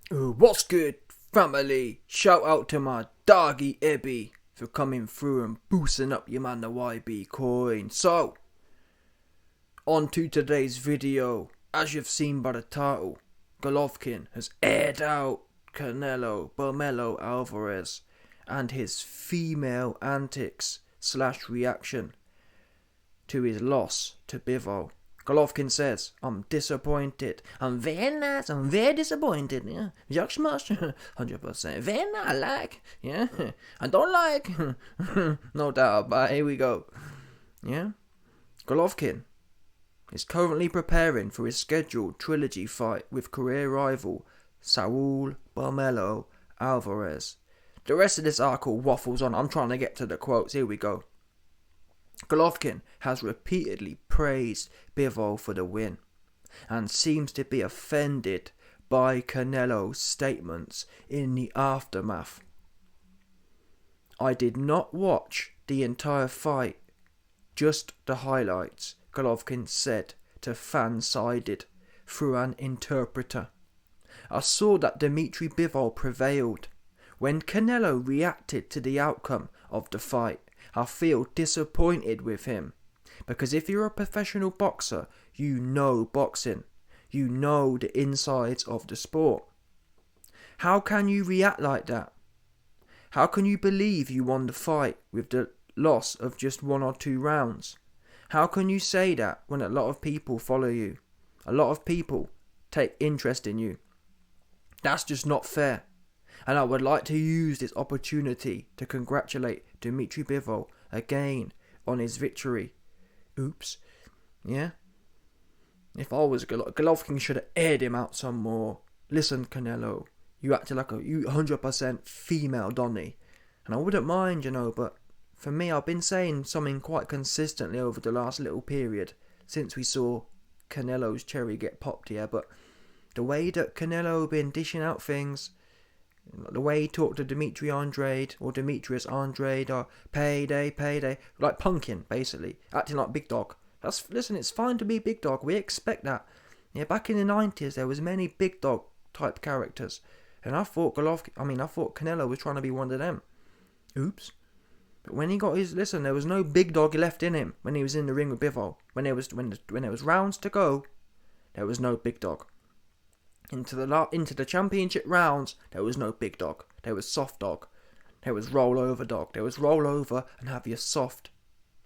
What's good, family? Shout out to my doggy Ebby for coming through and boosting up your man the YB coin. So, on to today's video. As you've seen by the title, Golovkin has aired out Canelo Bomelo Alvarez and his female antics / reaction to his loss to Bivol. Golovkin says, I'm disappointed. I'm very disappointed. Yeah. Jak smash. 100%. Very not like. Yeah. I don't like. No doubt, but here we go. Yeah. Golovkin is currently preparing for his scheduled trilogy fight with career rival Saul Bomelo Alvarez. The rest of this article waffles on. I'm trying to get to the quotes. Here we go. Golovkin has repeatedly praised Bivol for the win and seems to be offended by Canelo's statements in the aftermath. I did not watch the entire fight, just the highlights, Golovkin said to Fansided through an interpreter. I saw that Dmitry Bivol prevailed. When Canelo reacted to the outcome of the fight, I feel disappointed with him. Because if you're a professional boxer, you know boxing. You know the insides of the sport. How can you react like that? How can you believe you won the fight with the loss of just 1 or 2 rounds? How can you say that when a lot of people follow you? A lot of people take interest in you. That's just not fair. And I would like to use this opportunity to congratulate Dmitry Bivol again on his victory. Oops. Yeah? If I was Golovkin should have aired him out some more. Listen, Canelo, you acted like you 100% female Donny. And I wouldn't mind, but for me, I've been saying something quite consistently over the last little period since we saw Canelo's cherry get popped here. But the way that Canelo been dishing out things, the way he talked to Dimitri Andrade or Demetrius Andrade or payday, like punking basically, acting like big dog. Listen, it's fine to be big dog. We expect that. Yeah, back in the 90s there was many big dog type characters, and I thought Canelo was trying to be one of them. Oops. But when he got there was no big dog left in him when he was in the ring with Bivol. When there was rounds to go, there was no big dog. Into the championship rounds, there was no big dog. There was soft dog. There was roll over dog. There was roll over and have your soft,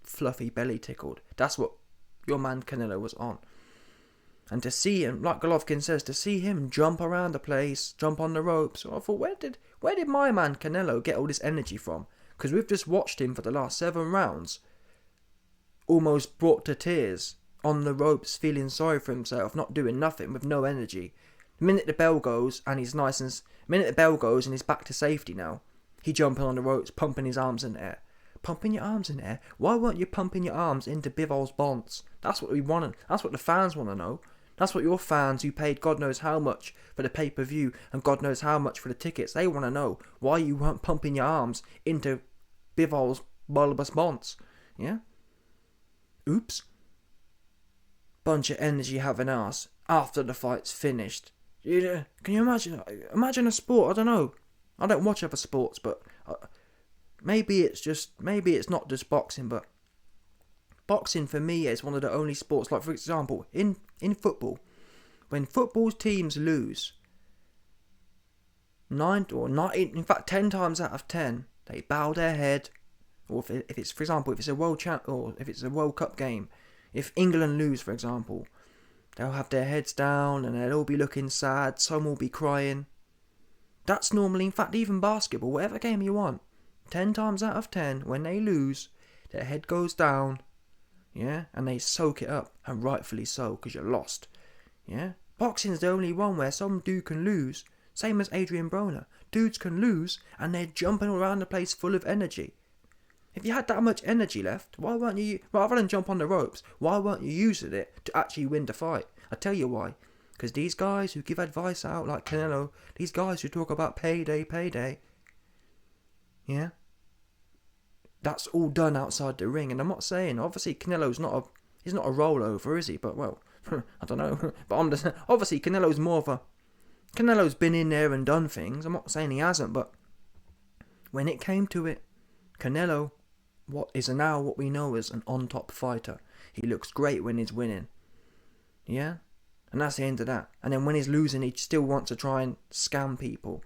fluffy belly tickled. That's what your man Canelo was on. And to see him, like Golovkin says, to see him jump around the place, jump on the ropes, I thought, where did my man Canelo get all this energy from? Because we've just watched him for the last 7 rounds, almost brought to tears, on the ropes, feeling sorry for himself, not doing nothing, with no energy. The minute the bell goes and he's back to safety now, he jumping on the ropes, pumping his arms in the air. Pumping your arms in the air? Why weren't you pumping your arms into Bivol's bonds? That's what we want. That's what the fans want to know. That's what your fans who paid God knows how much for the pay-per-view and God knows how much for the tickets, they want to know why you weren't pumping your arms into Bivol's bulbous bonds. Yeah? Oops. Bunch of energy having ass after the fight's finished. Can you imagine? Imagine a sport. I don't know. I don't watch other sports, but maybe it's not just boxing. But boxing for me is one of the only sports. Like for example, in football, when football teams lose, 10 times out of 10, they bow their head. Or if it's for example, if it's a World Cup game, if England lose, for example, they'll have their heads down and they'll all be looking sad. Some will be crying. That's normally, in fact, even basketball, whatever game you want, 10 times out of 10, when they lose, their head goes down, yeah, and they soak it up, and rightfully so, because you're lost, yeah. Boxing's the only one where some dude can lose, same as Adrian Broner. Dudes can lose, and they're jumping all around the place full of energy. If you had that much energy left, why weren't you, rather than jump on the ropes, why weren't you using it to actually win the fight? I tell you why. Because these guys who give advice out like Canelo, these guys who talk about payday, yeah, that's all done outside the ring. And I'm not saying, obviously Canelo's not a rollover, is he? But well, I don't know. But obviously Canelo's more of a Canelo's been in there and done things. I'm not saying he hasn't, but when it came to it, Canelo, what is now what we know as an on-top fighter. He looks great when he's winning. Yeah? And that's the end of that. And then when he's losing, he still wants to try and scam people.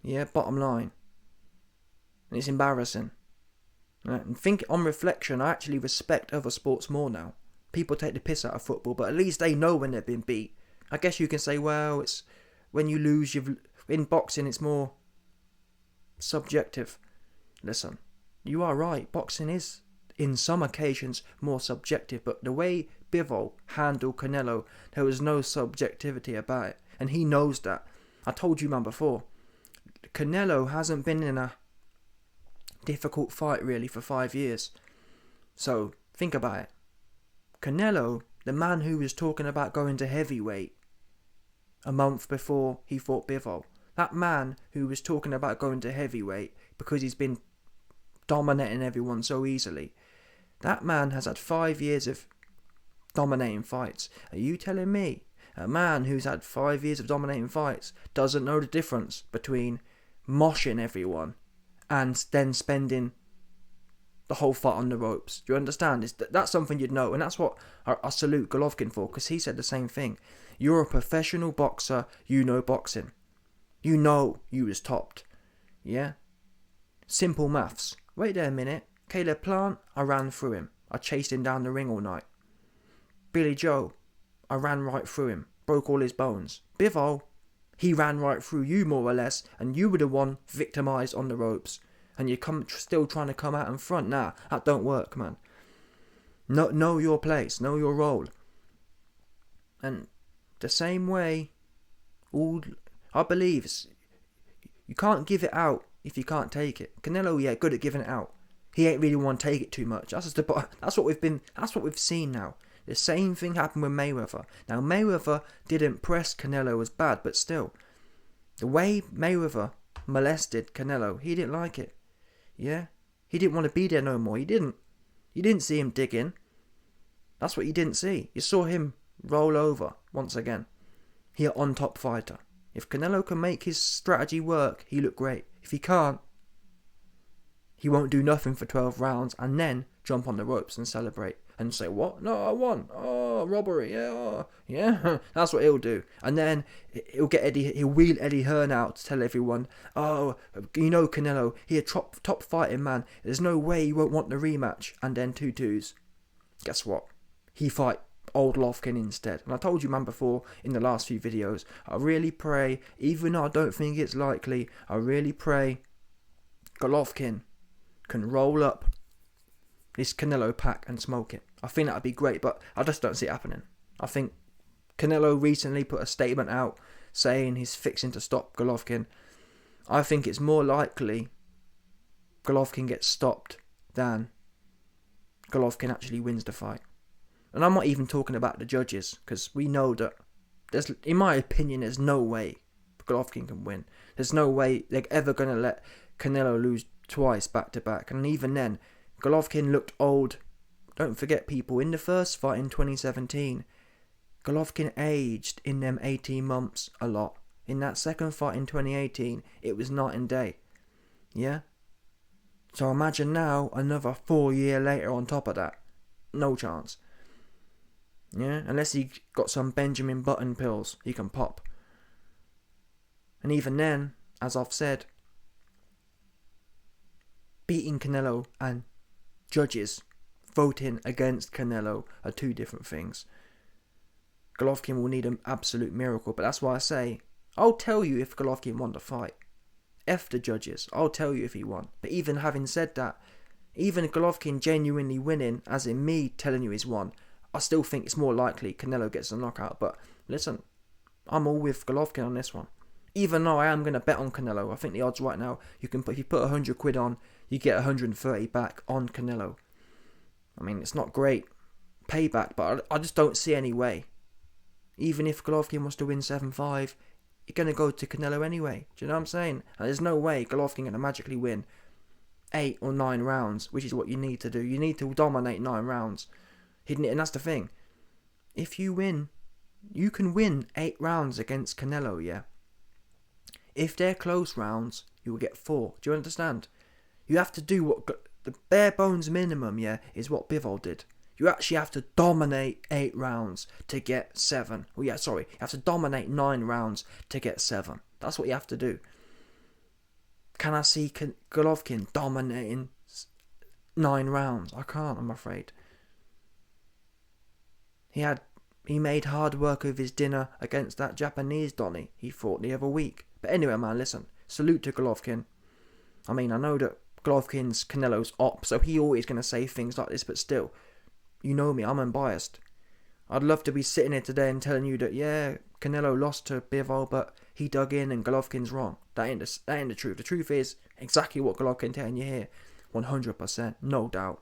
Yeah, bottom line. And it's embarrassing. And think, on reflection, I actually respect other sports more now. People take the piss out of football, but at least they know when they've been beat. I guess you can say, well, it's when you lose, in boxing, it's more subjective. Listen, you are right. Boxing is, in some occasions, more subjective. But the way Bivol handled Canelo, there was no subjectivity about it. And he knows that. I told you, man, before. Canelo hasn't been in a difficult fight, really, for 5 years. So, think about it. Canelo, the man who was talking about going to heavyweight a month before he fought Bivol, that man who was talking about going to heavyweight because he's been dominating everyone so easily, that man has had 5 years of dominating fights. Are you telling me a man who's had 5 years of dominating fights doesn't know the difference between moshing everyone and then spending the whole fight on the ropes? Do you understand? That's something you'd know, and that's what I salute Golovkin for, because he said the same thing. You're a professional boxer, you know boxing. You know you was topped. Yeah? Simple maths. Wait there a minute. Caleb Plant, I ran through him. I chased him down the ring all night. Billy Joe, I ran right through him. Broke all his bones. Bivol, he ran right through you more or less, and you were the one victimised on the ropes. And you're still trying to come out in front. Nah, that don't work, man. Know your place. Know your role. And the same way, I believe you can't give it out if you can't take it. Canelo, yeah, good at giving it out. He ain't really want to take it too much. That's what we've seen now. The same thing happened with Mayweather. Now, Mayweather didn't press Canelo as bad, but still, the way Mayweather molested Canelo, he didn't like it. Yeah? He didn't want to be there no more. He didn't. You didn't see him digging. That's what you didn't see. You saw him roll over once again. He an on-top fighter. If Canelo can make his strategy work, he look great. If he can't, he won't do nothing for 12 rounds and then jump on the ropes and celebrate and say, what? No, I won. Oh, robbery. Yeah, oh, yeah. That's what he'll do. And then he'll wheel Eddie Hearn out to tell everyone, oh, you know Canelo, he a top fighting man. There's no way he won't want the rematch. And then 2-2s. Guess what? He fight old Golovkin instead. And I told you, man, before in the last few videos, I really pray, even though I don't think it's likely, I really pray Golovkin can roll up this Canelo pack and smoke it. I think that would be great, but I just don't see it happening. I think Canelo recently put a statement out saying he's fixing to stop Golovkin. I think it's more likely Golovkin gets stopped than Golovkin actually wins the fight. And I'm not even talking about the judges, because we know that in my opinion, there's no way Golovkin can win. There's no way they're ever going to let Canelo lose twice back to back. And even then, Golovkin looked old. Don't forget, people, in the first fight in 2017, Golovkin aged in them 18 months a lot. In that second fight in 2018, it was night and day. Yeah? So imagine now, another 4 years later on top of that. No chance. Yeah? Unless he got some Benjamin Button pills he can pop. And even then, as I've said, beating Canelo and judges voting against Canelo are two different things. Golovkin will need an absolute miracle, but that's why I say, I'll tell you if Golovkin won the fight. F the judges, I'll tell you if he won. But even having said that, even Golovkin genuinely winning, as in me telling you he's won, I still think it's more likely Canelo gets a knockout. But listen, I'm all with Golovkin on this one. Even though I am going to bet on Canelo, I think the odds right now, if you put 100 quid on, you get 130 back on Canelo. I mean, it's not great payback, but I just don't see any way. Even if Golovkin wants to win 7-5, you're going to go to Canelo anyway. Do you know what I'm saying? And there's no way Golovkin going to magically win 8 or 9 rounds, which is what you need to do. You need to dominate 9 rounds. And that's the thing. If you win You can win 8 rounds against Canelo, yeah? If they're close rounds, you will get 4. Do you understand? You have to do what the bare bones minimum, yeah, is what Bivol did. You actually have to dominate 8 rounds to get 7. Oh yeah, sorry. You have to dominate 9 rounds to get 7. That's what you have to do. Can I see Golovkin dominating 9 rounds? I can't, I'm afraid. He made hard work of his dinner against that Japanese Donny he fought the other week. But anyway, man, listen. Salute to Golovkin. I mean, I know that Golovkin's Canelo's op, so he always going to say things like this, but still, you know me, I'm unbiased. I'd love to be sitting here today and telling you that, yeah, Canelo lost to Bivol, but he dug in and Golovkin's wrong. That ain't the truth. The truth is exactly what Golovkin telling you here. 100%, no doubt.